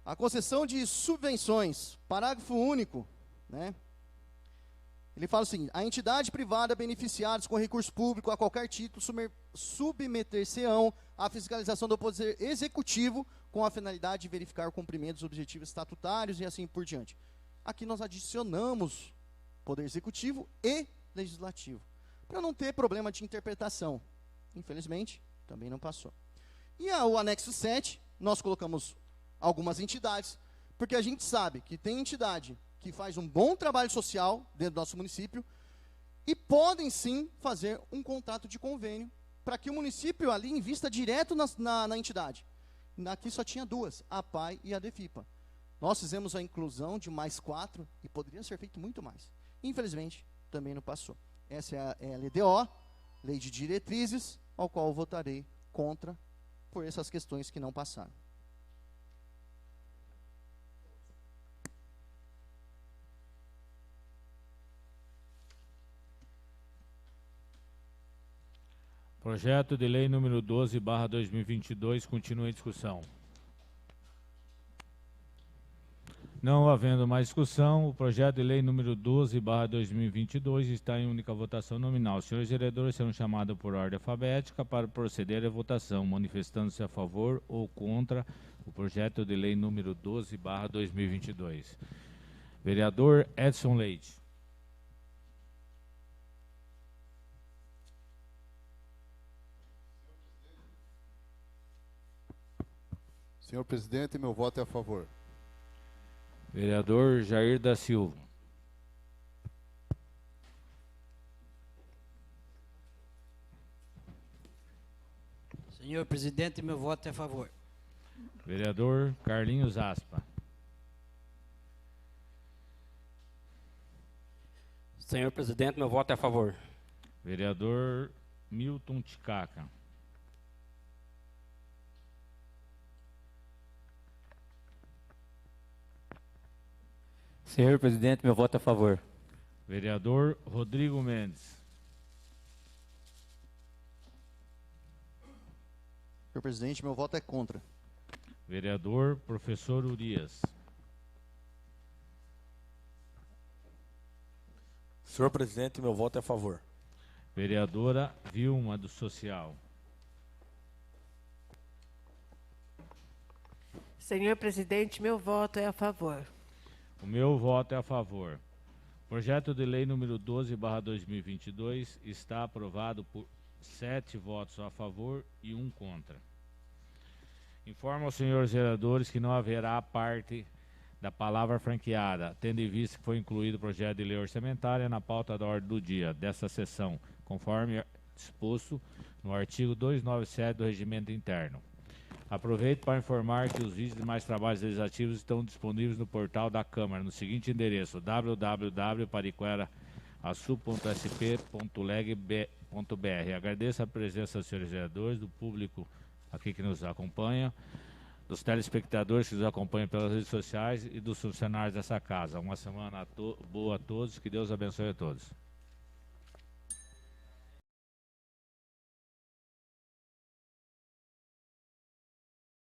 A concessão de subvenções, parágrafo único, né? Ele fala o seguinte: a entidade privada beneficiadas com recurso público a qualquer título submeter-se-ão à fiscalização do Poder Executivo com a finalidade de verificar o cumprimento dos objetivos estatutários e assim por diante. Aqui nós adicionamos Poder Executivo e Legislativo, para não ter problema de interpretação. Infelizmente, também não passou. E o anexo 7, nós colocamos algumas entidades, porque a gente sabe que tem entidade que faz um bom trabalho social dentro do nosso município e podem sim fazer um contrato de convênio para que o município ali invista direto na entidade. Aqui só tinha duas, a PAI e a DEFIPA. Nós fizemos a inclusão de mais 4 e poderia ser feito muito mais. Infelizmente, também não passou. Essa é a LDO, Lei de Diretrizes, ao qual eu votarei contra por essas questões que não passaram. Projeto de lei número 12/2022 continua em discussão. Não havendo mais discussão, o projeto de lei número 12/2022 está em única votação nominal. Os senhores vereadores serão chamados por ordem alfabética para proceder à votação, manifestando-se a favor ou contra o projeto de lei número 12/2022. Vereador Edson Leite. Senhor presidente, meu voto é a favor. Vereador Jair da Silva. Senhor presidente, meu voto é a favor. Vereador Carlinhos Aspa. Senhor presidente, meu voto é a favor. Vereador Milton Ticaca. Senhor presidente, meu voto é a favor. Vereador Rodrigo Mendes. Senhor presidente, meu voto é contra. Vereador Professor Urias. Senhor presidente, meu voto é a favor. Vereadora Vilma do Social. Senhor presidente, meu voto é a favor. O meu voto é a favor. Projeto de lei número 12/2022 está aprovado por 7 votos a favor e 1 contra. Informo aos senhores vereadores que não haverá parte da palavra franqueada, tendo em vista que foi incluído o projeto de lei orçamentária na pauta da ordem do dia desta sessão, conforme disposto no artigo 297 do Regimento Interno. Aproveito para informar que os vídeos e demais trabalhos legislativos estão disponíveis no portal da Câmara, no seguinte endereço: www.pariquera.sp.leg.br. Agradeço a presença dos senhores vereadores, do público aqui que nos acompanha, dos telespectadores que nos acompanham pelas redes sociais e dos funcionários dessa casa. Uma semana boa a todos, que Deus abençoe a todos.